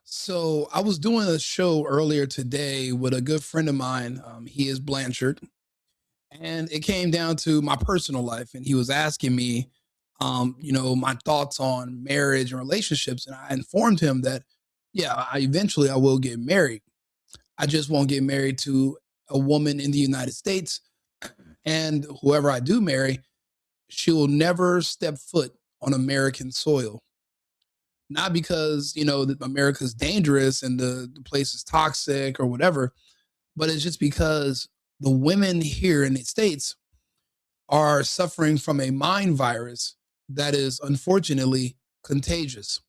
So I was doing a show earlier today with a good friend of mine. He is Blanchard, and it came down to my personal life, and he was asking me, my thoughts on marriage and relationships, and I informed him that, yeah, I will get married. I just won't get married to a woman in the United States, and whoever I do marry, she will never step foot on American soil. Not because that America's dangerous and the place is toxic or whatever, but it's just because the women here in the States are suffering from a mind virus that is unfortunately contagious.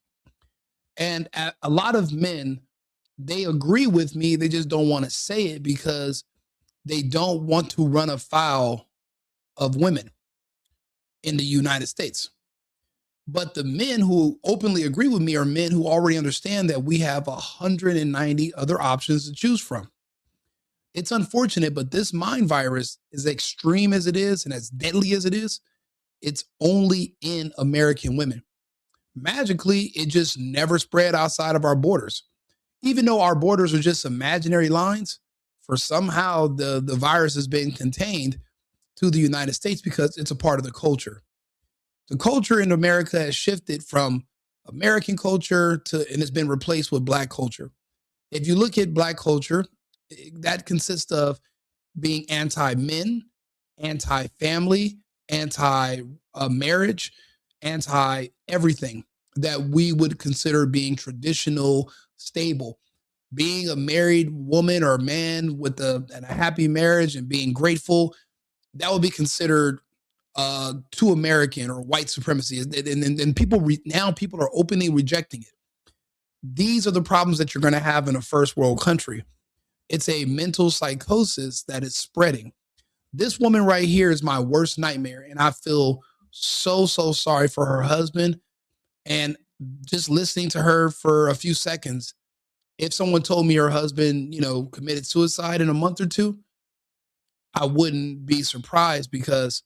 And a lot of men, they agree with me, they just don't want to say it because they don't want to run afoul of women in the United States. But the men who openly agree with me are men who already understand that we have 190 other options to choose from. It's unfortunate, but this mind virus, as extreme as it is and as deadly as it is, it's only in American women. Magically, it just never spread outside of our borders. Even though our borders are just imaginary lines, for somehow the virus has been contained to the United States because it's a part of the culture. The culture in America has shifted from American culture to, and it's been replaced with Black culture. If you look at Black culture, that consists of being anti men, anti family, anti marriage, anti everything that we would consider being traditional, stable. Being a married woman or man with and a happy marriage and being grateful, that would be considered too American or white supremacy. And now people are openly rejecting it. These are the problems that you're going to have in a first world country. It's a mental psychosis that is spreading. This woman right here is my worst nightmare, and I feel so sorry for her husband. And just listening to her for a few seconds, if someone told me her husband, committed suicide in a month or two, I wouldn't be surprised because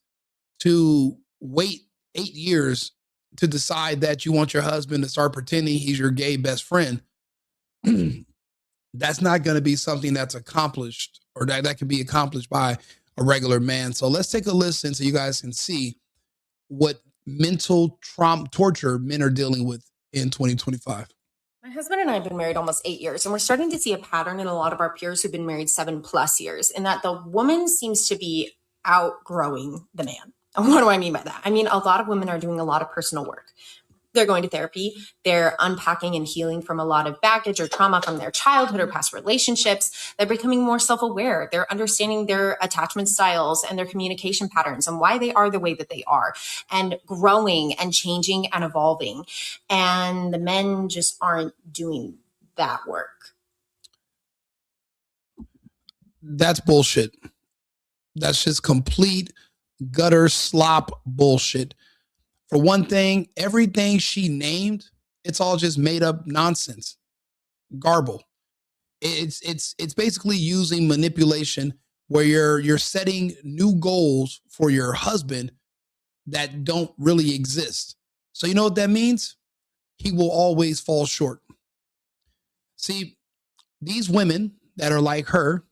to wait 8 years to decide that you want your husband to start pretending he's your gay best friend, that's not going to be something that's accomplished or that can be accomplished by a regular man. So let's take a listen so you guys can see what mental trauma torture men are dealing with in 2025. My husband and I have been married almost 8 years, and we're starting to see a pattern in a lot of our peers who've been married 7+ years, in that the woman seems to be outgrowing the man. And what do I mean by that? I mean, a lot of women are doing a lot of personal work. They're going to therapy. They're unpacking and healing from a lot of baggage or trauma from their childhood or past relationships. They're becoming more self-aware. They're understanding their attachment styles and their communication patterns and why they are the way that they are, and growing and changing and evolving. And the men just aren't doing that work. That's bullshit. That's just complete gutter slop bullshit. For one thing, everything she named, it's all just made up nonsense, garble. It's basically using manipulation where you're setting new goals for your husband that don't really exist. So you know what that means? He will always fall short. See, these women that are like her,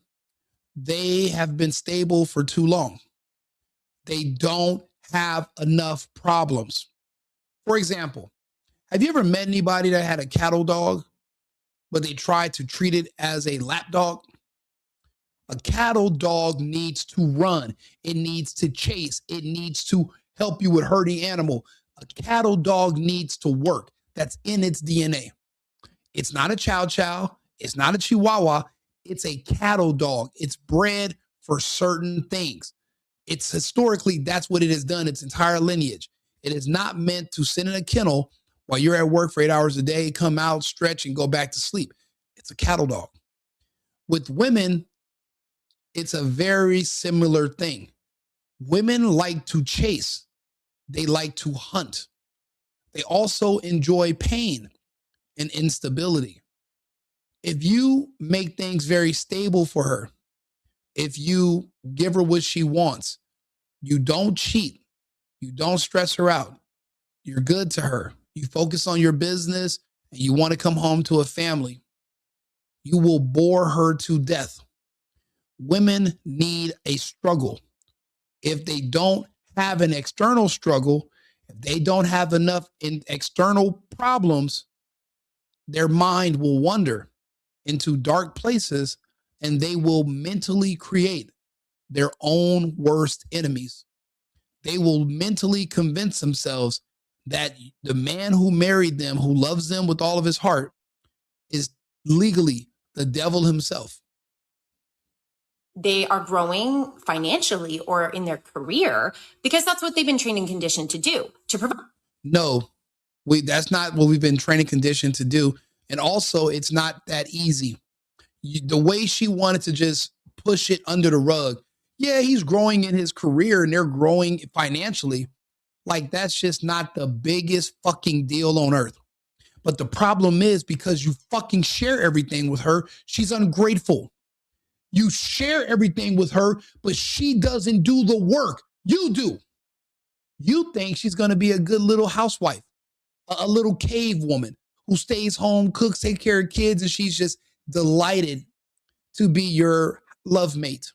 they have been stable for too long. They don't have enough problems. For example, have you ever met anybody that had a cattle dog, but they tried to treat it as a lap dog? A cattle dog needs to run. It needs to chase. It needs to help you with herding animal. A cattle dog needs to work. That's in its DNA. It's not a chow chow. It's not a chihuahua. It's a cattle dog. It's bred for certain things. It's historically, that's what it has done its entire lineage. It is not meant to sit in a kennel while you're at work for 8 hours a day, come out, stretch, and go back to sleep. It's a cattle dog. With women, it's a very similar thing. Women like to chase. They like to hunt. They also enjoy pain and instability. If you make things very stable for her, if you give her what she wants, you don't cheat, you don't stress her out, you're good to her, you focus on your business and you want to come home to a family, you will bore her to death. Women need a struggle. If they don't have an external struggle, if they don't have enough in external problems, their mind will wander into dark places and they will mentally create their own worst enemies. They will mentally convince themselves that the man who married them, who loves them with all of his heart, is legally the devil himself. They are growing financially or in their career because that's what they've been trained and conditioned to do, to provide. No, that's not what we've been trained and conditioned to do. And also, it's not that easy. The way she wanted to just push it under the rug. Yeah, he's growing in his career and they're growing financially. Like, that's just not the biggest fucking deal on earth. But the problem is, because you fucking share everything with her, she's ungrateful. You share everything with her, but she doesn't do the work. You do. You think she's going to be a good little housewife, a little cave woman who stays home, cooks, takes care of kids, and she's just delighted to be your love mate.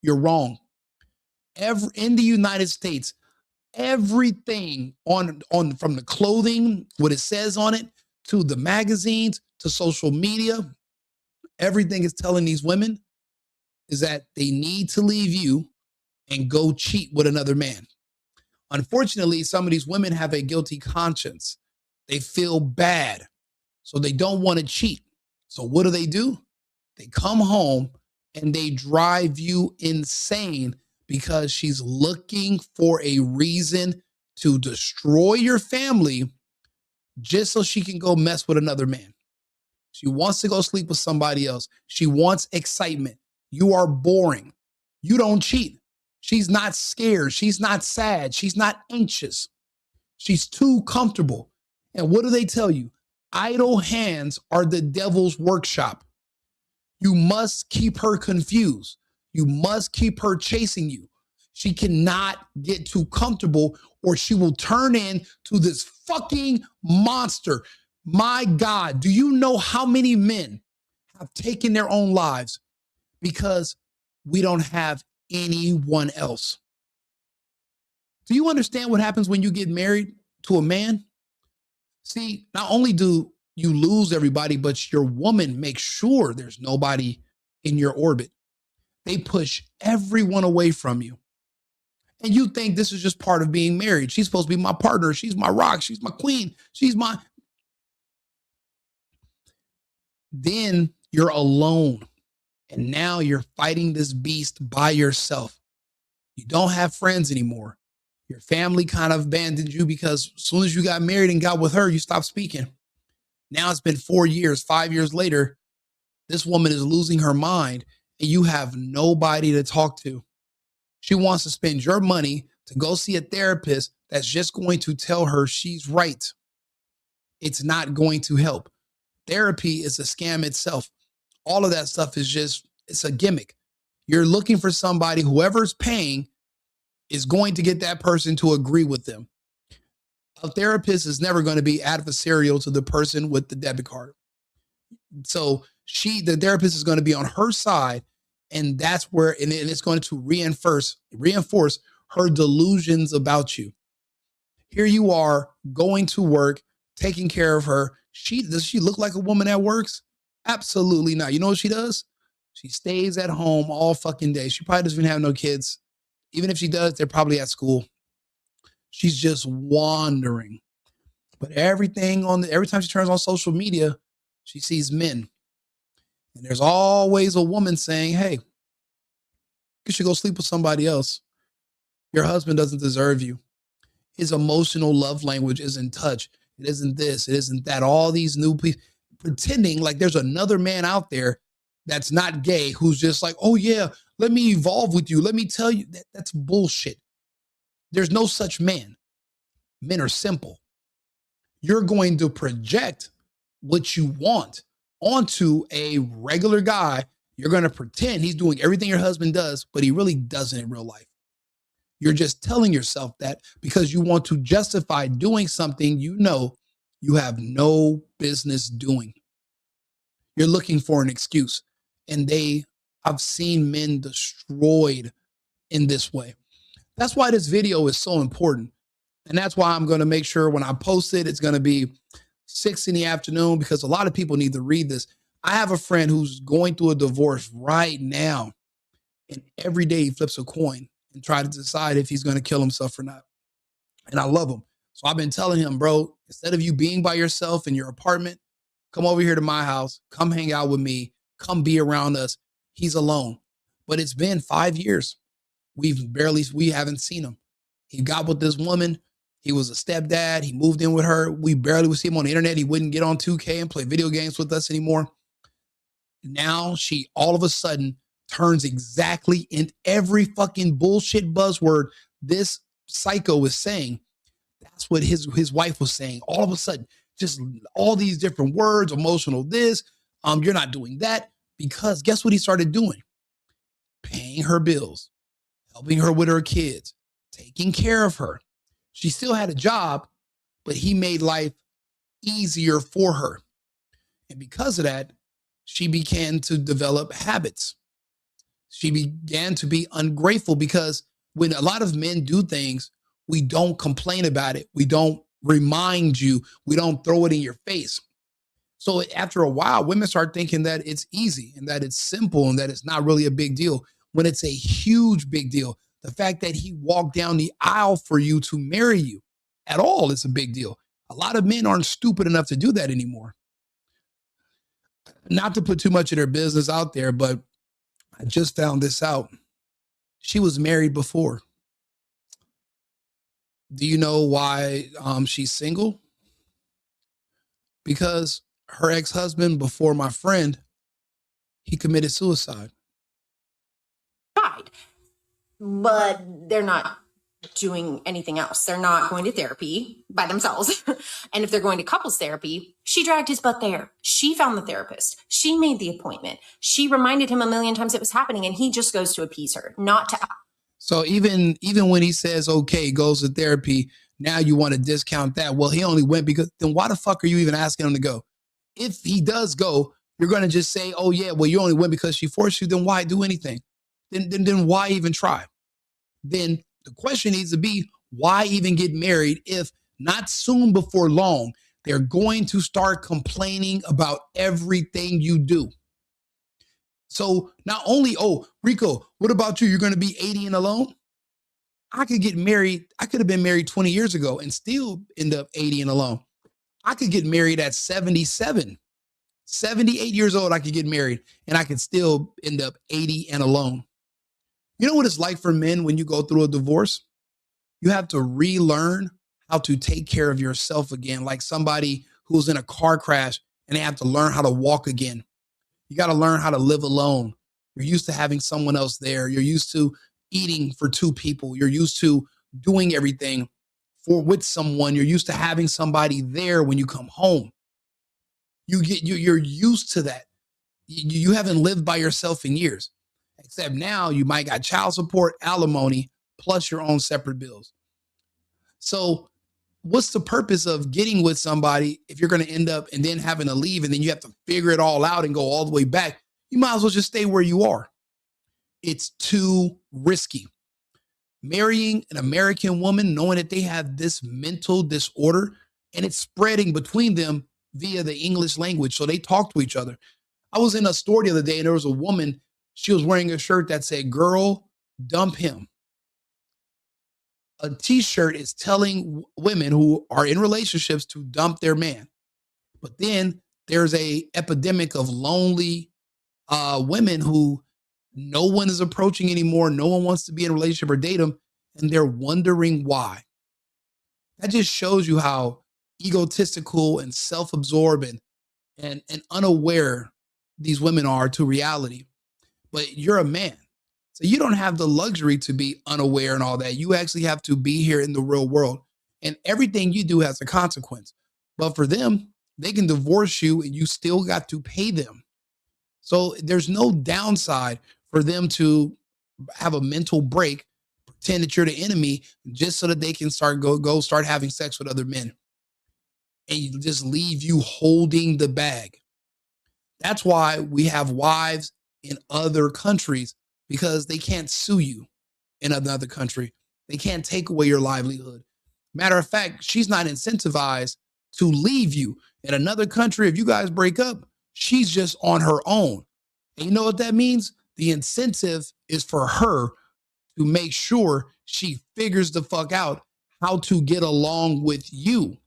You're wrong. In the United States, everything on from the clothing, what it says on it, to the magazines, to social media, everything is telling these women is that they need to leave you and go cheat with another man. Unfortunately, some of these women have a guilty conscience. They feel bad, so they don't want to cheat. So what do? They come home and they drive you insane because she's looking for a reason to destroy your family just so she can go mess with another man. She wants to go sleep with somebody else. She wants excitement. You are boring. You don't cheat. She's not scared. She's not sad. She's not anxious. She's too comfortable. And what do they tell you? Idle hands are the devil's workshop. You must keep her confused. You must keep her chasing you. She cannot get too comfortable or she will turn into this fucking monster. My God, do you know how many men have taken their own lives because we don't have anyone else? Do you understand what happens when you get married to a man? See, not only do you lose everybody, but your woman makes sure there's nobody in your orbit. They push everyone away from you. And you think this is just part of being married. She's supposed to be my partner. She's my rock. She's my queen. She's my. Then you're alone. And now you're fighting this beast by yourself. You don't have friends anymore. Your family kind of abandoned you because as soon as you got married and got with her, you stopped speaking. Now it's been 4 years, 5 years later. This woman is losing her mind and you have nobody to talk to. She wants to spend your money to go see a therapist that's just going to tell her she's right. It's not going to help. Therapy is a scam itself. All of that stuff is just, it's a gimmick. You're looking for somebody, whoever's paying is going to get that person to agree with them. A therapist is never going to be adversarial to the person with the debit card. So the therapist is going to be on her side, and that's where, and it's going to reinforce her delusions about you. Here you are going to work, taking care of her. Does she look like a woman that works? Absolutely not. You know what she does? She stays at home all fucking day. She probably doesn't even have no kids. Even if she does, they're probably at school. She's just wandering. But every time she turns on social media, she sees men. And there's always a woman saying, hey, you should go sleep with somebody else. Your husband doesn't deserve you. His emotional love language isn't touch. It isn't this. It isn't that. All these new people pretending like there's another man out there that's not gay who's just like, oh yeah, let me evolve with you. Let me tell you that's bullshit. There's no such man. Men are simple. You're going to project what you want onto a regular guy. You're going to pretend he's doing everything your husband does, but he really doesn't in real life. You're just telling yourself that because you want to justify doing something you know you have no business doing. You're looking for an excuse. And I've seen men destroyed in this way. That's why this video is so important. And that's why I'm going to make sure when I post it, it's going to be 6 in the afternoon because a lot of people need to read this. I have a friend who's going through a divorce right now, and every day he flips a coin and tries to decide if he's going to kill himself or not. And I love him. So I've been telling him, bro, instead of you being by yourself in your apartment, come over here to my house, come hang out with me, come be around us. He's alone. But it's been 5 years. We haven't seen him. He got with this woman. He was a stepdad. He moved in with her. We barely would see him on the internet. He wouldn't get on 2K and play video games with us anymore. Now she all of a sudden turns exactly in every fucking bullshit buzzword this psycho is saying. That's what his wife was saying. All of a sudden, just all these different words, emotional this, you're not doing that. Because guess what he started doing? Paying her bills, helping her with her kids, taking care of her. She still had a job, but he made life easier for her. And because of that, she began to develop habits. She began to be ungrateful because when a lot of men do things, we don't complain about it. We don't remind you. We don't throw it in your face. So after a while, women start thinking that it's easy and that it's simple and that it's not really a big deal when it's a huge big deal. The fact that he walked down the aisle for you to marry you at all is a big deal. A lot of men aren't stupid enough to do that anymore. Not to put too much of their business out there, but I just found this out. She was married before. Do you know why she's single? Because her ex-husband, before my friend, he committed suicide. Died. But they're not doing anything else. They're not going to therapy by themselves. And if they're going to couples therapy, she dragged his butt there. She found the therapist. She made the appointment. She reminded him a million times it was happening, and he just goes to appease her, not to. So even when he says, okay, goes to therapy, now you want to discount that. Well, he only went because then why the fuck are you even asking him to go? If he does go, you're going to just say, oh yeah, well, you only went because she forced you. Then why do anything? Then why even try? Then the question needs to be, why even get married if not soon before long, they're going to start complaining about everything you do? So not only, oh, Rico, what about you? You're going to be 80 and alone? I could get married. I could have been married 20 years ago and still end up 80 and alone. I could get married at 77, 78 years old. I could get married and I could still end up 80 and alone. You know what it's like for men when you go through a divorce? You have to relearn how to take care of yourself again, like somebody who's in a car crash and they have to learn how to walk again. You got to learn how to live alone. You're used to having someone else there. You're used to eating for two people. You're used to doing everything with someone. You're used to having somebody there when you come home. You're used to that. You haven't lived by yourself in years, except now you might got child support, alimony, plus your own separate bills. So what's the purpose of getting with somebody if you're going to end up and then having to leave and then you have to figure it all out and go all the way back? You might as well just stay where you are. It's too risky. Marrying an American woman, knowing that they have this mental disorder and it's spreading between them via the English language. So they talk to each other. I was in a store the other day and there was a woman, she was wearing a shirt that said, girl, dump him. A t-shirt is telling women who are in relationships to dump their man. But then there's a epidemic of lonely women who no one is approaching anymore. No one wants to be in a relationship or date them. And they're wondering why. That just shows you how egotistical and self-absorbed and unaware these women are to reality. But you're a man. So you don't have the luxury to be unaware and all that. You actually have to be here in the real world. And everything you do has a consequence. But for them, they can divorce you and you still got to pay them. So there's no downside for them to have a mental break, pretend that you're the enemy just so that they can start having sex with other men. and just leave you holding the bag. That's why we have wives in other countries, because they can't sue you in another country. They can't take away your livelihood. Matter of fact, she's not incentivized to leave you in another country. If you guys break up, she's just on her own. And you know what that means? The incentive is for her to make sure she figures the fuck out how to get along with you,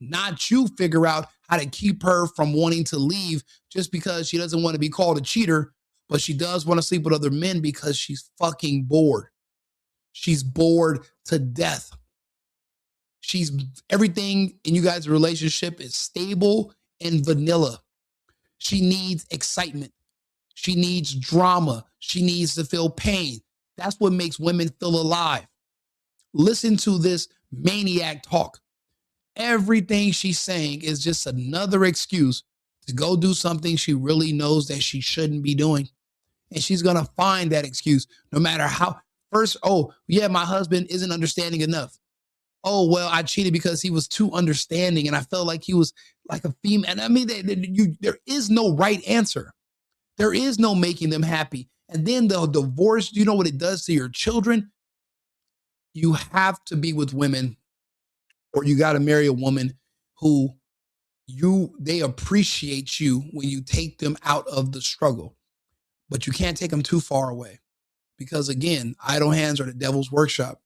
not you figure out how to keep her from wanting to leave just because she doesn't want to be called a cheater, but she does want to sleep with other men because she's fucking bored. She's bored to death. She's everything in you guys' relationship is stable and vanilla. She needs excitement. She needs drama. She needs to feel pain. That's what makes women feel alive. Listen to this maniac talk. Everything she's saying is just another excuse to go do something she really knows that she shouldn't be doing. And she's going to find that excuse no matter how. First, oh, yeah, my husband isn't understanding enough. Oh, well, I cheated because he was too understanding and I felt like he was like a female. And I mean, there is no right answer. There is no making them happy. And then the divorce, you know what it does to your children? You have to be with women, or you got to marry a woman who they appreciate you when you take them out of the struggle, but you can't take them too far away, because again, idle hands are the devil's workshop.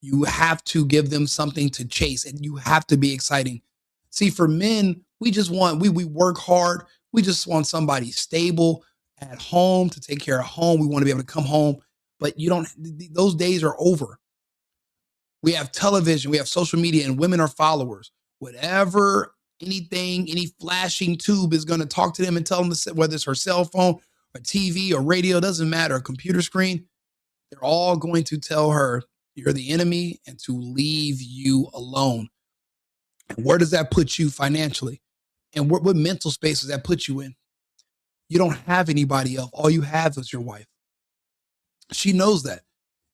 You have to give them something to chase, and you have to be exciting. See, for men, we just want, we work hard. We just want somebody stable at home to take care of home. We want to be able to come home, but you don't, those days are over. We have television, we have social media, and women are followers. Whatever, anything, any flashing tube is going to talk to them and tell them to, whether it's her cell phone or TV or radio, doesn't matter, a computer screen, they're all going to tell her you're the enemy and to leave you alone. And where does that put you financially? And what mental space does that put you in? You don't have anybody else. All you have is your wife. She knows that.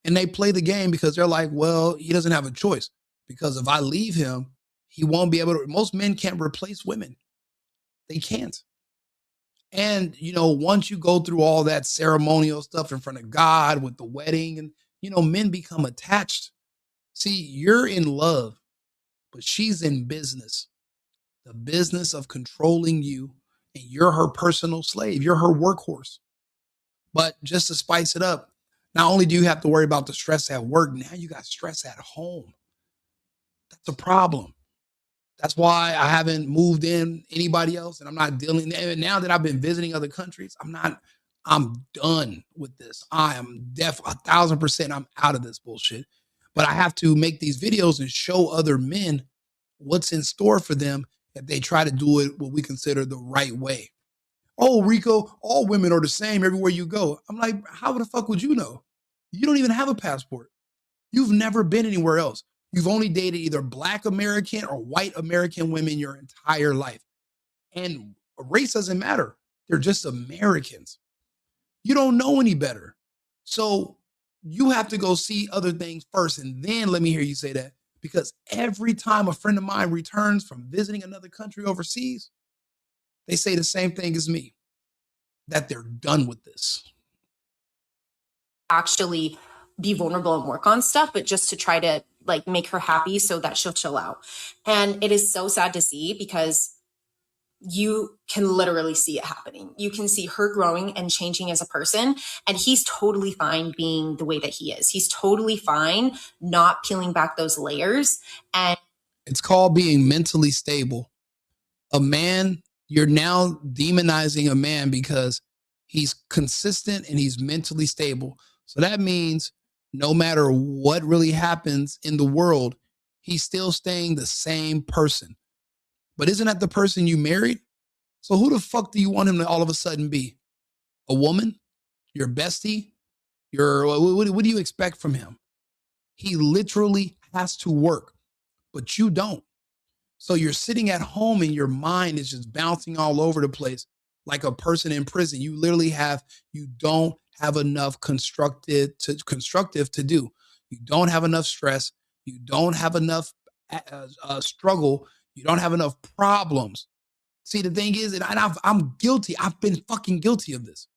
And they play the game because they're like, well, he doesn't have a choice. Because if I leave him, he won't be able to. Most men can't replace women. They can't. And, you know, once you go through all that ceremonial stuff in front of God with the wedding, and, you know, men become attached. See, you're in love, but she's in business, the business of controlling you. And you're her personal slave. You're her workhorse. But just to spice it up, not only do you have to worry about the stress at work, now you got stress at home. That's a problem. That's why I haven't moved in anybody else, and I'm not dealing. And now that I've been visiting other countries, I'm done with this. I am 1,000%. I'm out of this bullshit. But I have to make these videos and show other men what's in store for them if they try to do it what we consider the right way. Oh, Rico, all women are the same everywhere you go. I'm like, how the fuck would you know? You don't even have a passport. You've never been anywhere else. You've only dated either Black American or white American women your entire life. And race doesn't matter. They're just Americans. You don't know any better. So you have to go see other things first. And then let me hear you say that. Because every time a friend of mine returns from visiting another country overseas, they say the same thing as me, that they're done with this. Actually be vulnerable and work on stuff, but just to try to like make her happy so that she'll chill out. And it is so sad to see, because you can literally see it happening. You can see her growing and changing as a person. And he's totally fine being the way that he is. He's totally fine not peeling back those layers. And it's called being mentally stable. A man, you're now demonizing a man because he's consistent and he's mentally stable. So that means no matter what really happens in the world, he's still staying the same person. But isn't that the person you married? So who the fuck do you want him to all of a sudden be? A woman? Your bestie? What do you expect from him? He literally has to work, but you don't. So you're sitting at home and your mind is just bouncing all over the place like a person in prison. You don't have enough constructive to do. You don't have enough stress. You don't have enough struggle. You don't have enough problems. See, the thing is, and I'm guilty. I've been fucking guilty of this.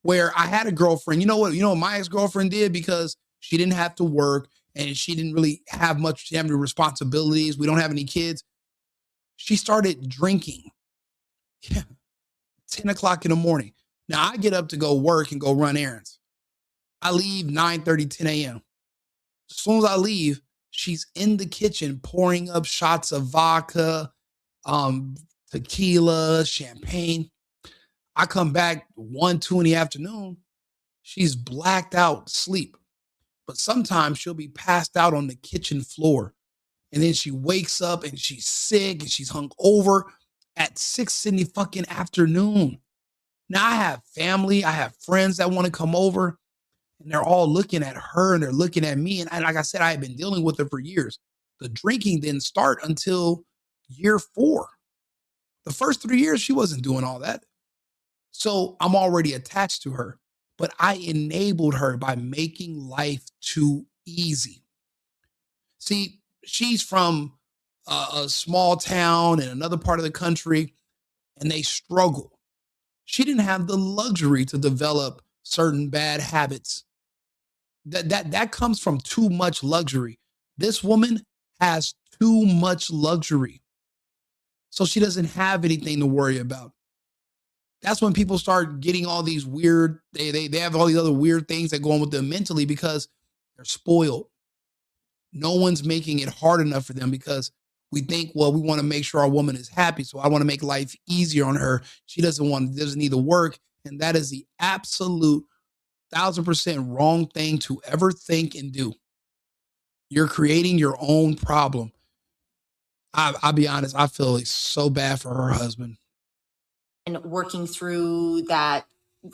Where I had a girlfriend, you know what? You know what my ex girlfriend did because she didn't have to work and she didn't really have much family responsibilities. We don't have any kids. She started drinking. Yeah, 10 o'clock in the morning. Now I get up to go work and go run errands. I leave 9:30, 10 a.m. As soon as I leave, she's in the kitchen pouring up shots of vodka, um, tequila, champagne. I come back 1, 2 in the afternoon. She's blacked out sleep. But sometimes she'll be passed out on the kitchen floor. And then she wakes up and she's sick and she's hung over at 6 in the fucking afternoon. Now I have family, I have friends that want to come over, and they're all looking at her and they're looking at me. And like I said, I had been dealing with her for years. The drinking didn't start until year 4. The first 3 years, she wasn't doing all that. So I'm already attached to her, but I enabled her by making life too easy. See, she's from a small town in another part of the country, and they struggle. She didn't have the luxury to develop certain bad habits. That comes from too much luxury. This woman has too much luxury, so she doesn't have anything to worry about. That's when people start getting all these weird. They have all these other weird things that go on with them mentally because they're spoiled. No one's making it hard enough for them because we think, well, we want to make sure our woman is happy. So I want to make life easier on her. She doesn't need to work. And that is the absolute 1,000% wrong thing to ever think and do. You're creating your own problem. I'll be honest, I feel like so bad for her husband. And working through that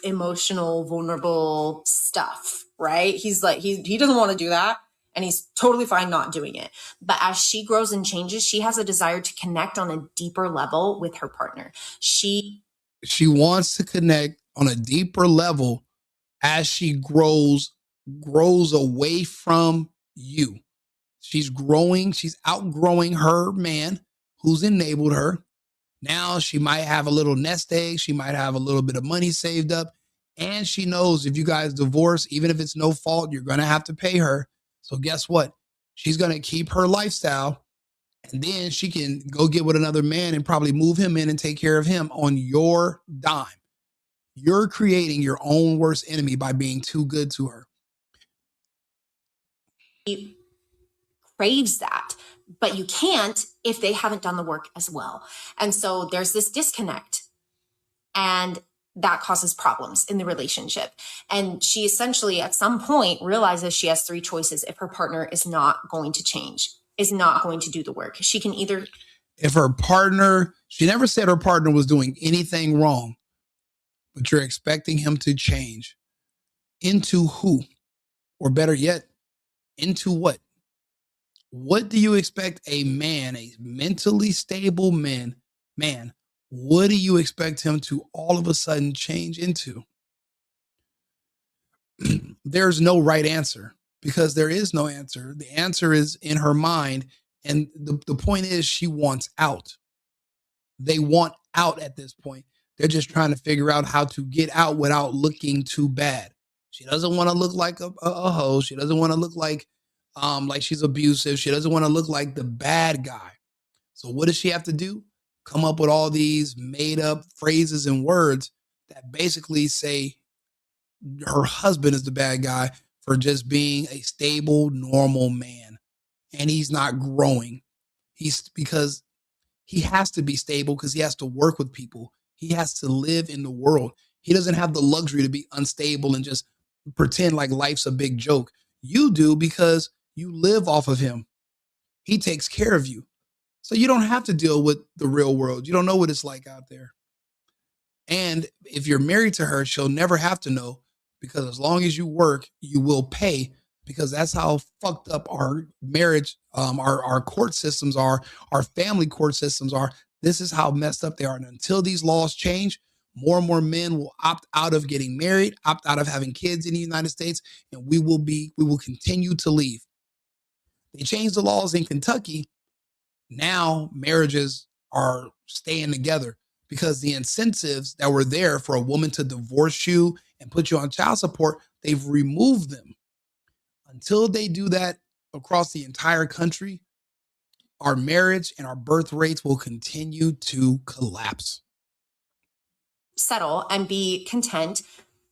emotional, vulnerable stuff, right? He's like, he doesn't want to do that. And he's totally fine not doing it. But as she grows and changes, she has a desire to connect on a deeper level with her partner. She wants to connect on a deeper level as she grows away from you. She's growing, she's outgrowing her man who's enabled her. Now she might have a little nest egg, she might have a little bit of money saved up, and she knows if you guys divorce, even if it's no fault, you're going to have to pay her. So guess what? She's going to keep her lifestyle, and then she can go get with another man and probably move him in and take care of him on your dime. You're creating your own worst enemy by being too good to her. craves that, but you can't if they haven't done the work as well. And so there's this disconnect, and that causes problems in the relationship. And she essentially at some point realizes she has 3 choices if her partner is not going to change, is not going to do the work. She can either, if her partner, she never said her partner was doing anything wrong, but you're expecting him to change. Into who? Or better yet, into what? What do you expect a man, a mentally stable man, what do you expect him to all of a sudden change into? There's no right answer because there is no answer. The answer is in her mind. And the point is, she wants out. They want out at this point. They're just trying to figure out how to get out without looking too bad. She doesn't want to look like a hoe. She doesn't want to look like she's abusive. She doesn't want to look like the bad guy. So what does she have to do? Come up with all these made up phrases and words that basically say her husband is the bad guy for just being a stable, normal man. And he's not growing. Because he has to be stable because he has to work with people. He has to live in the world. He doesn't have the luxury to be unstable and just pretend like life's a big joke. You do because you live off of him. He takes care of you. So you don't have to deal with the real world. You don't know what it's like out there. And if you're married to her, she'll never have to know because as long as you work, you will pay because that's how fucked up our marriage, our court systems are, our family court systems are. This is how messed up they are. And until these laws change, more and more men will opt out of getting married, opt out of having kids in the United States, and we will continue to leave. They changed the laws in Kentucky, Now marriages are staying together because the incentives that were there for a woman to divorce you and put you on child support, they've removed them. Until they do that across the entire country, our marriage and our birth rates will continue to collapse. Settle and be content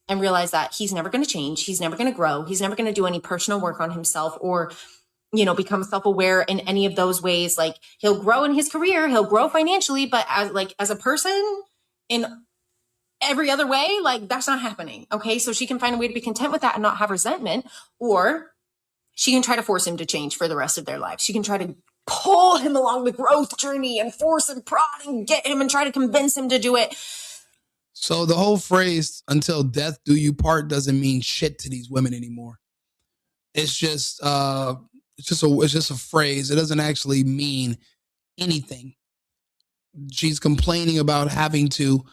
and realize that he's never going to change. He's never going to grow. He's never going to do any personal work on himself or, become self-aware in any of those ways. Like, he'll grow in his career, he'll grow financially, but as a person in every other way, like, that's not happening. Okay. So she can find a way to be content with that and not have resentment, or she can try to force him to change for the rest of their lives. She can try to pull him along the growth journey and force and prod and get him and try to convince him to do it. So the whole phrase "until death do you part" doesn't mean shit to these women anymore. It's just a phrase. It doesn't actually mean anything. She's complaining about having to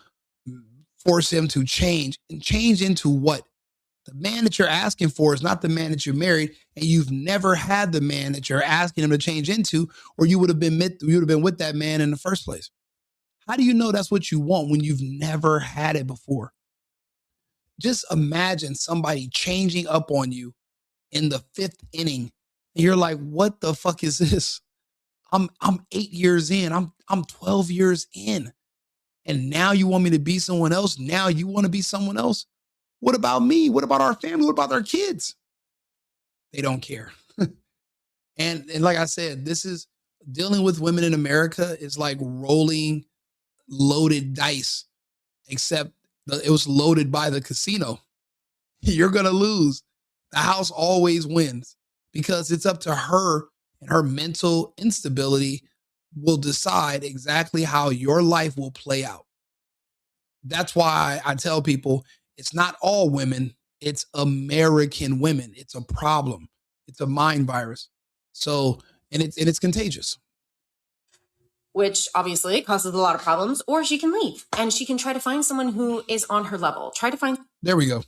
force him to change, and change into what? The man that you're asking for is not the man that you married, and you've never had the man that you're asking him to change into, or you would have been with that man in the first place. How do you know that's what you want when you've never had it before? Just imagine somebody changing up on you in the fifth inning, and you're like, "What the fuck is this? I'm 8 years in. I'm 12 years in, and now you want me to be someone else? Now you want to be someone else? What about me? What about our family? What about our kids?" They don't care. And like I said, this is dealing with women in America is like rolling loaded dice, except it was loaded by the casino. You're going to lose. The house always wins because it's up to her, and her mental instability will decide exactly how your life will play out. That's why I tell people it's not all women, it's American women. It's a problem. It's a mind virus. So, and it's contagious. Which obviously causes a lot of problems, or she can leave and she can try to find someone who is on her level. Try to find. There we go.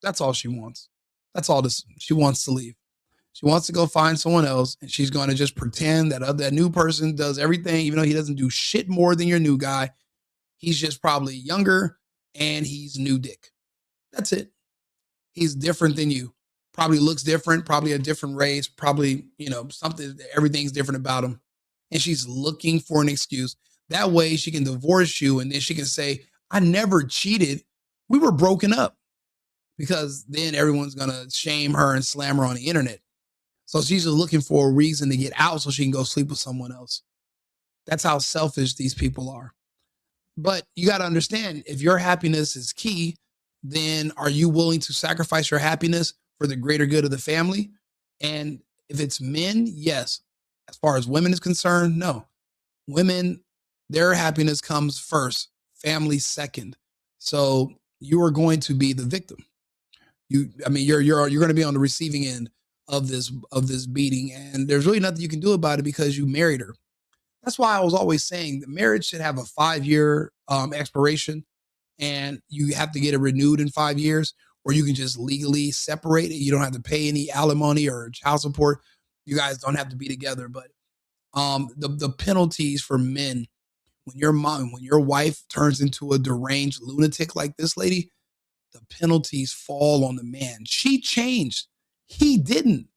That's all she wants. That's all this. She wants to leave. She wants to go find someone else, and she's going to just pretend that new person does everything, even though he doesn't do shit more than your new guy. He's just probably younger and he's new dick. That's it. He's different than you. Probably looks different, probably a different race, probably, something, everything's different about him. And she's looking for an excuse. That way she can divorce you, and then she can say, "I never cheated. We were broken up." Because then everyone's going to shame her and slam her on the internet. So she's just looking for a reason to get out so she can go sleep with someone else. That's how selfish these people are. But you got to understand, if your happiness is key, then are you willing to sacrifice your happiness for the greater good of the family? And if it's men, yes. As far as women is concerned, no. Women, their happiness comes first, family second. So you are going to be the victim. You're going to be on the receiving end of this beating, and there's really nothing you can do about it because you married her. That's why I was always saying that marriage should have a 5-year expiration, and you have to get it renewed in 5 years, or you can just legally separate it. You don't have to pay any alimony or child support. You guys don't have to be together. But the penalties for men when your wife turns into a deranged lunatic like this lady, the penalties fall on the man. She changed. He didn't.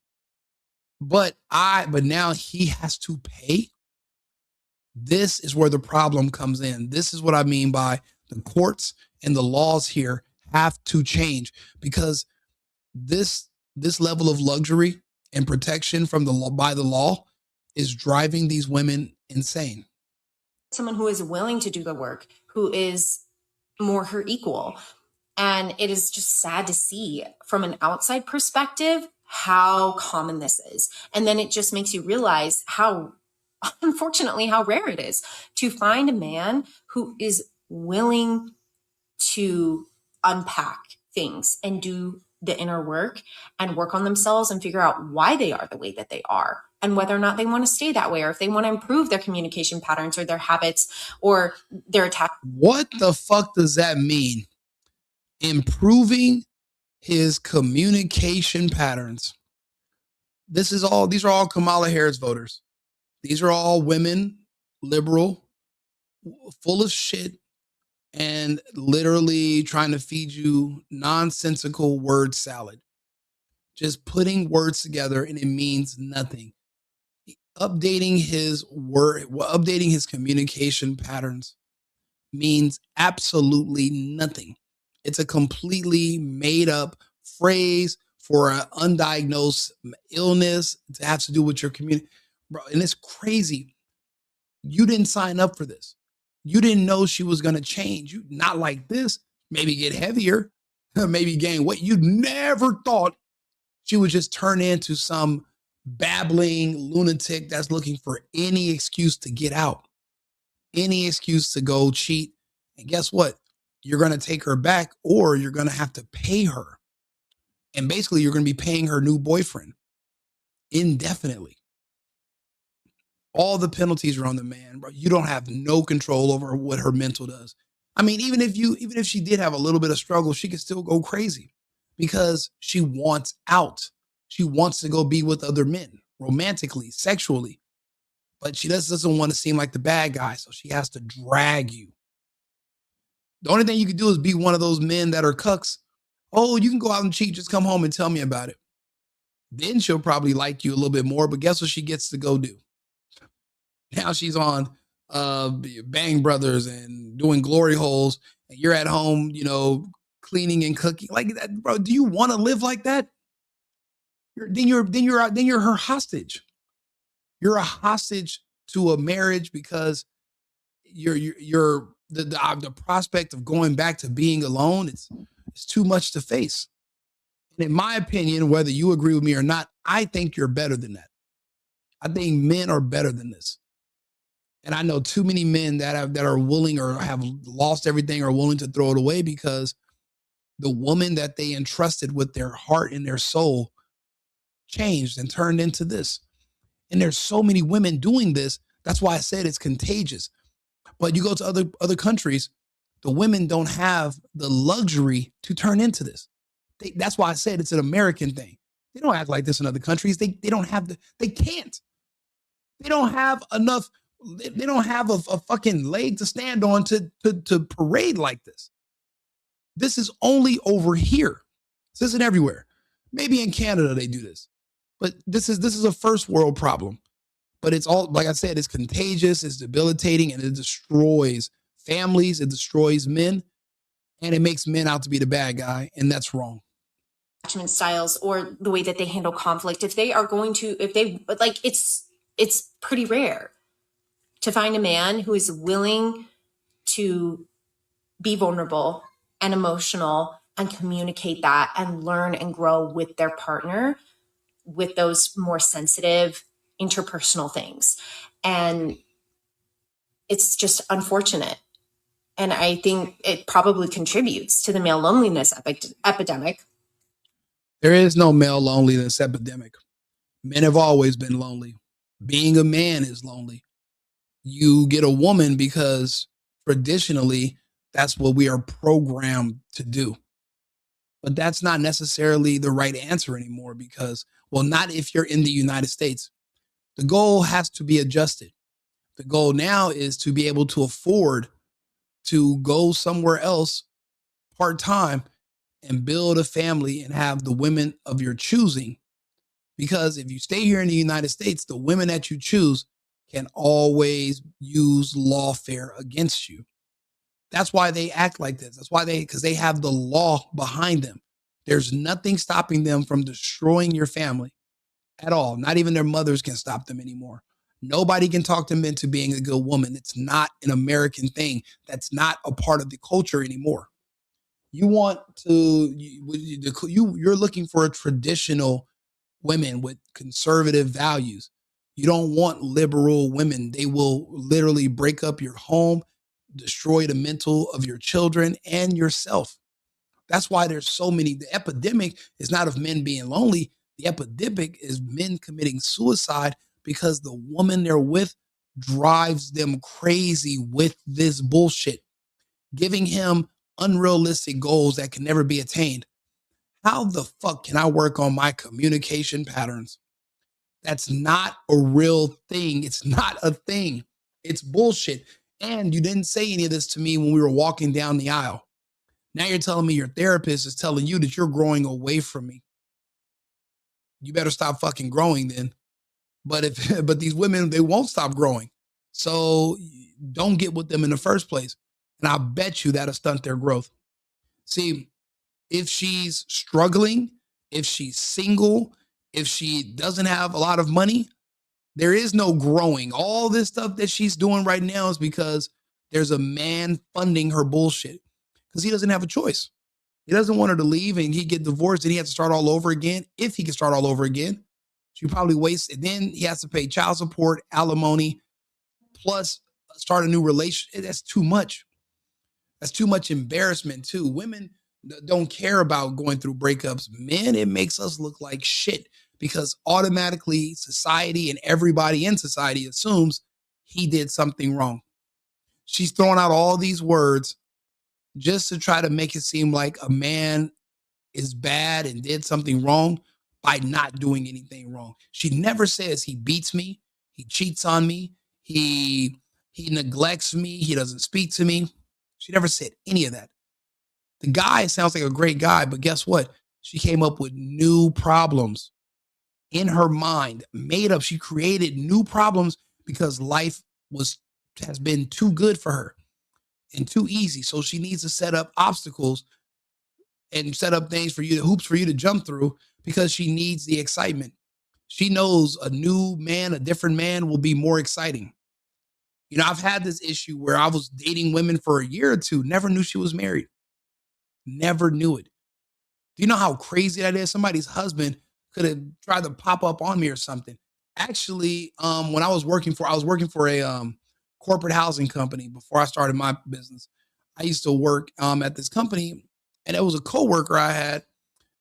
But now he has to pay. This is where the problem comes in. This is what I mean by the courts and the laws here have to change, because this level of luxury and protection from the law by the law is driving these women insane. Someone who is willing to do the work, who is more her equal. And it is just sad to see from an outside perspective how common this is. And then it just makes you realize how, unfortunately, how rare it is to find a man who is willing to unpack things and do the inner work and work on themselves and figure out why they are the way that they are and whether or not they want to stay that way, or if they want to improve their communication patterns or their habits or their attack. What the fuck does that mean? Improving his communication patterns. These are all Kamala Harris voters. These are all women, liberal, full of shit, and literally trying to feed you nonsensical word salad. Just putting words together and it means nothing. Updating his communication patterns means absolutely nothing. It's a completely made up phrase for an undiagnosed illness to have to do with your community. Bro, and it's crazy. You didn't sign up for this. You didn't know she was going to change. You not like this, maybe get heavier, maybe gain weight. You never thought she would just turn into some babbling lunatic that's looking for any excuse to get out, any excuse to go cheat. And guess what? You're going to take her back or you're going to have to pay her. And basically, you're going to be paying her new boyfriend indefinitely. All the penalties are on the man, bro. You don't have no control over what her mental does. I mean, even if she did have a little bit of struggle, she could still go crazy because she wants out. She wants to go be with other men romantically, sexually, but she doesn't want to seem like the bad guy, so she has to drag you. The only thing you can do is be one of those men that are cucks. Oh, you can go out and cheat, just come home and tell me about it. Then she'll probably like you a little bit more, but guess what she gets to go do? Now she's on Bang Brothers and doing glory holes, and you're at home, cleaning and cooking like that, bro. Do you want to live like that? Then you're her hostage. You're a hostage to a marriage because you're the prospect of going back to being alone. It's too much to face. And in my opinion, whether you agree with me or not, I think you're better than that. I think men are better than this. And I know too many men that are willing or have lost everything or willing to throw it away because the woman that they entrusted with their heart and their soul changed and turned into this. And there's so many women doing this. That's why I said it's contagious. But you go to other countries, the women don't have the luxury to turn into this. That's why I said it's an American thing. They don't act like this in other countries. They don't have they can't. They don't have enough. They don't have a fucking leg to stand on to parade like this. This is only over here. This isn't everywhere. Maybe in Canada they do this, but this is a first world problem. But it's all, like I said, it's contagious, it's debilitating, and it destroys families, it destroys men, and it makes men out to be the bad guy, and that's wrong. Attachment styles or the way that they handle conflict. If they are going to, if they like, it's pretty rare to find a man who is willing to be vulnerable and emotional and communicate that and learn and grow with their partner with those more sensitive interpersonal things. And it's just unfortunate. And I think it probably contributes to the male loneliness epidemic. There is no male loneliness epidemic. Men have always been lonely. Being a man is lonely. You get a woman because traditionally that's what we are programmed to do. But that's not necessarily the right answer anymore because, well, not if you're in the United States. The goal has to be adjusted. The goal now is to be able to afford to go somewhere else part time and build a family and have the women of your choosing. Because if you stay here in the United States, the women that you choose can always use lawfare against you. That's why they act like this. That's why because they have the law behind them. There's nothing stopping them from destroying your family at all. Not even their mothers can stop them anymore. Nobody can talk them into being a good woman. It's not an American thing. That's not a part of the culture anymore. You want to, you're looking for a traditional women with conservative values. You don't want liberal women. They will literally break up your home, destroy the mental of your children and yourself. That's why there's so many. The epidemic is not of men being lonely. The epidemic is men committing suicide because the woman they're with drives them crazy with this bullshit, giving him unrealistic goals that can never be attained. How the fuck can I work on my communication patterns That's not a real thing. It's not a thing. It's bullshit. And you didn't say any of this to me when we were walking down the aisle. Now you're telling me your therapist is telling you that you're growing away from me. You better stop fucking growing then. But if but these women, they won't stop growing. So don't get with them in the first place. And I bet you that'll stunt their growth. See, if she's struggling, if she's single, if she doesn't have a lot of money, there is no growing. All this stuff that she's doing right now is because there's a man funding her bullshit because he doesn't have a choice. He doesn't want her to leave and he get divorced and he has to start all over again. If he can start all over again, she probably wastes it. Then he has to pay child support, alimony, plus start a new relationship. That's too much. That's too much embarrassment too. Women don't care about going through breakups. Men, it makes us look like shit because automatically society and everybody in society assumes he did something wrong. She's throwing out all these words just to try to make it seem like a man is bad and did something wrong by not doing anything wrong. She never says he beats me, he cheats on me, he neglects me, he doesn't speak to me. She never said any of that. The guy sounds like a great guy, but guess what? She came up with new problems in her mind, made up. She created new problems because life was has been too good for her and too easy. So she needs to set up obstacles and set up things for you to hoops for you to jump through because she needs the excitement. She knows a new man, a different man will be more exciting. You know, I've had this issue where I was dating women for a year or two, never knew she was married. Never knew it. Do you know how crazy that is? Somebody's husband could have tried to pop up on me or something. Actually, when I was working for a corporate housing company before I started my business. I used to work at this company, and it was a coworker I had.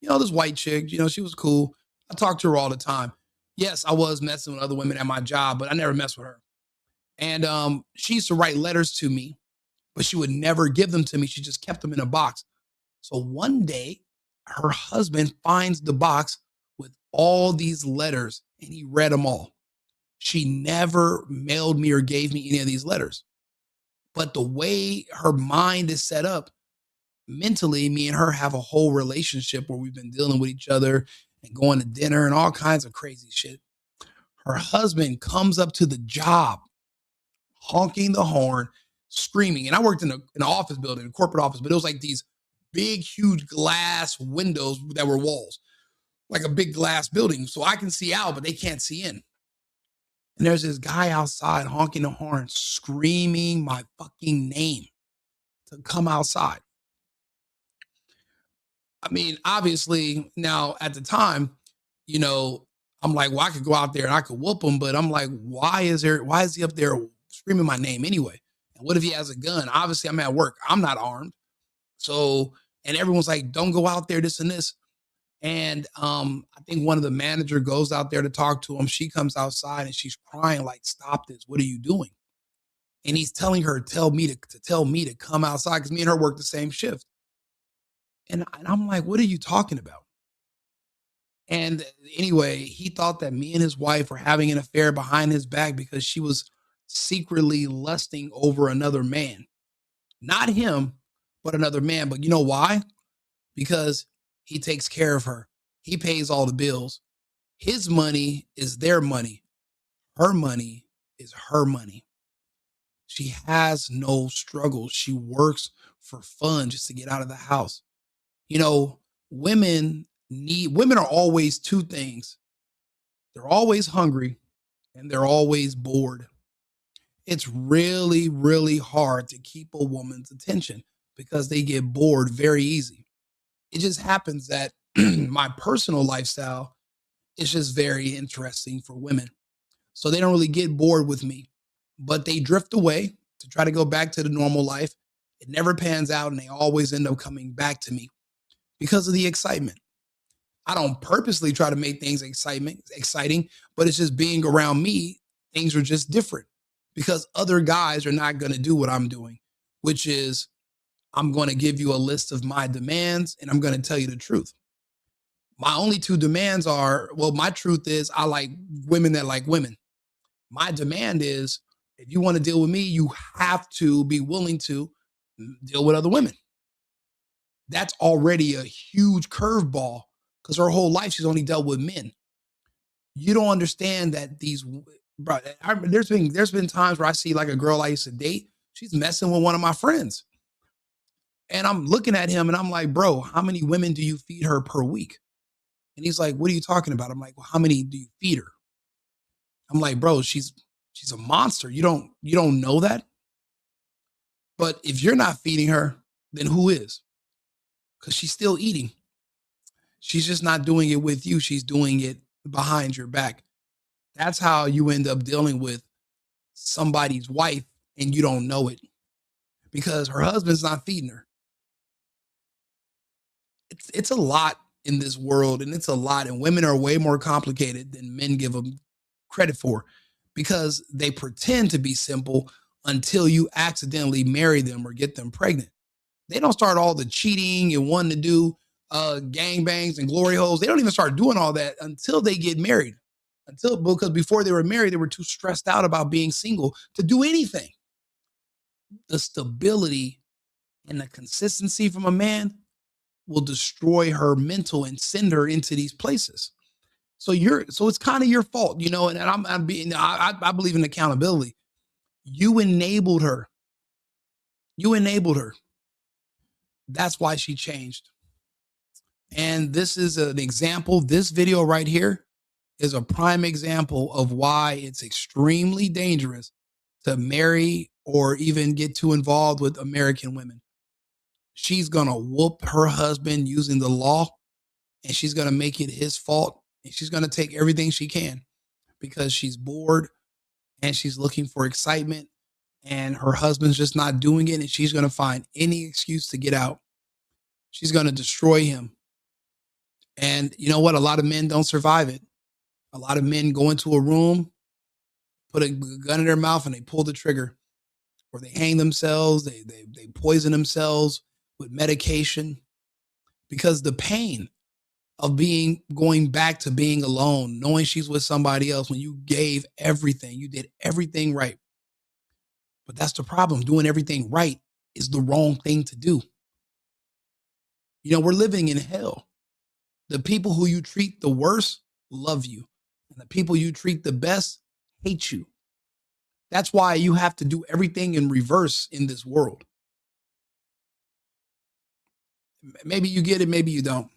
You know, this white chick. You know, she was cool. I talked to her all the time. Yes, I was messing with other women at my job, but I never messed with her. And she used to write letters to me, but she would never give them to me. She just kept them in a box. So one day, her husband finds the box with all these letters and he read them all. She never mailed me or gave me any of these letters. But the way her mind is set up, mentally, me and her have a whole relationship where we've been dealing with each other and going to dinner and all kinds of crazy shit. Her husband comes up to the job, honking the horn, screaming. And I worked in an office building, a corporate office, but it was like these big, huge glass windows that were walls, like a big glass building. So I can see out, but they can't see in. And there's this guy outside honking the horn, screaming my fucking name to come outside. I mean, obviously, now at the time, you know, I'm like, well, I could go out there and I could whoop him, but I'm like, why is he up there screaming my name anyway? And what if he has a gun? Obviously, I'm at work. I'm not armed. So, and everyone's like, don't go out there, this and this. And I think one of the manager goes out there to talk to him. She comes outside and she's crying, like, stop this. What are you doing? And he's telling her, tell me to come outside because me and her work the same shift. And I'm like, what are you talking about? And anyway, he thought that me and his wife were having an affair behind his back because she was secretly lusting over another man. Not him, but another man. But you know why? Because he takes care of her. He pays all the bills. His money is their money. Her money is her money. She has no struggle. She works for fun just to get out of the house. You know, women are always two things. They're always hungry and they're always bored. It's really, really hard to keep a woman's attention because they get bored very easy. It just happens that my personal lifestyle is just very interesting for women. So they don't really get bored with me, but they drift away to try to go back to the normal life. It never pans out and they always end up coming back to me because of the excitement. I don't purposely try to make things exciting, but it's just being around me, things are just different because other guys are not going to do what I'm doing, which is I'm going to give you a list of my demands and I'm going to tell you the truth. My only two demands are, well, my truth is I like women that like women. My demand is, if you want to deal with me, you have to be willing to deal with other women. That's already a huge curveball because her whole life she's only dealt with men. You don't understand that bro, there's been times where I see like a girl I used to date, she's messing with one of my friends. And I'm looking at him and I'm like, bro, how many women do you feed her per week? And he's like, what are you talking about? I'm like, well, how many do you feed her? I'm like, bro, she's a monster. You don't know that? But if you're not feeding her, then who is? Because she's still eating. She's just not doing it with you. She's doing it behind your back. That's how you end up dealing with somebody's wife and you don't know it because her husband's not feeding her. It's a lot in this world, and it's a lot. And women are way more complicated than men give them credit for because they pretend to be simple until you accidentally marry them or get them pregnant. They don't start all the cheating and wanting to do gangbangs and glory holes. They don't even start doing all that until they get married. Because before they were married, they were too stressed out about being single to do anything. The stability and the consistency from a man will destroy her mental and send her into these places. So it's kind of your fault, and I believe in accountability. You enabled her. You enabled her. That's why she changed. And this is an example. This video right here is a prime example of why it's extremely dangerous to marry or even get too involved with American women. She's going to whoop her husband using the law, and she's going to make it his fault. And she's going to take everything she can because she's bored and she's looking for excitement, and her husband's just not doing it. And she's going to find any excuse to get out. She's going to destroy him. And you know what? A lot of men don't survive it. A lot of men go into a room, put a gun in their mouth, and they pull the trigger, or they hang themselves. They poison themselves with medication because the pain of going back to being alone, knowing she's with somebody else when you gave everything, you did everything right. But that's the problem. Doing everything right is the wrong thing to do. We're living in hell. The people who you treat the worst love you, and the people you treat the best hate you. That's why you have to do everything in reverse in this world. Maybe you get it, maybe you don't.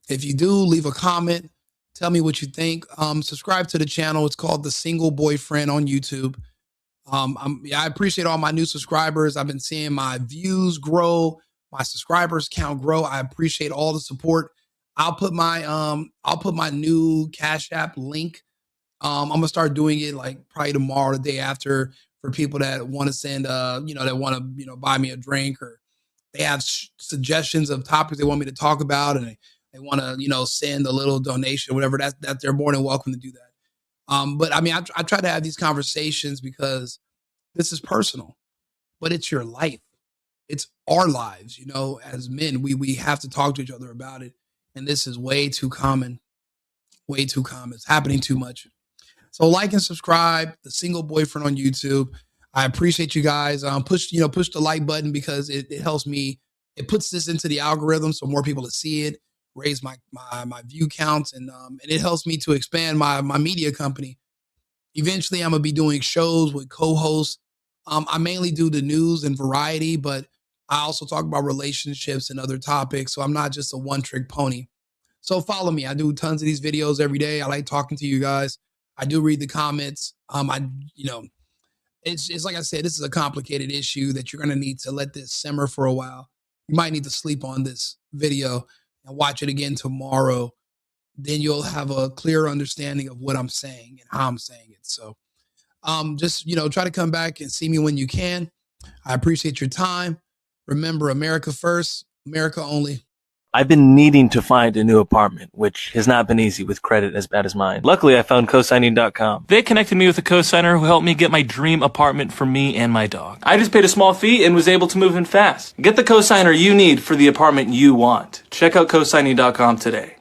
If you do, leave a comment. Tell me what you think. Subscribe to the channel. It's called The Single Boyfriend on YouTube. I appreciate all my new subscribers. I've been seeing my views grow, my subscribers count grow. I appreciate all the support. I'll put my new Cash App link. I'm gonna start doing it like probably tomorrow, the day after, for people that want to send, that want to, buy me a drink, or they have suggestions of topics they want me to talk about, and they want to, send a little donation or whatever. That they're more than welcome to do that. But I mean, I try to have these conversations because this is personal, but it's your life. It's our lives, as men, we have to talk to each other about it. And this is way too common, way too common. It's happening too much. So like and subscribe, The Single Boyfriend on YouTube. I appreciate you guys. Push the like button because it helps me. It puts this into the algorithm so more people to see it, raise my view counts, and it helps me to expand my media company. Eventually, I'm gonna be doing shows with co-hosts. I mainly do the news and variety, but I also talk about relationships and other topics. So I'm not just a one-trick pony. So follow me. I do tons of these videos every day. I like talking to you guys. I do read the comments. It's like I said, this is a complicated issue that you're gonna need to let this simmer for a while. You might need to sleep on this video and watch it again tomorrow. Then you'll have a clear understanding of what I'm saying and how I'm saying it. So just try to come back and see me when you can. I appreciate your time. Remember, America first, America only. I've been needing to find a new apartment, which has not been easy with credit as bad as mine. Luckily, I found cosigning.com. They connected me with a cosigner who helped me get my dream apartment for me and my dog. I just paid a small fee and was able to move in fast. Get the cosigner you need for the apartment you want. Check out cosigning.com today.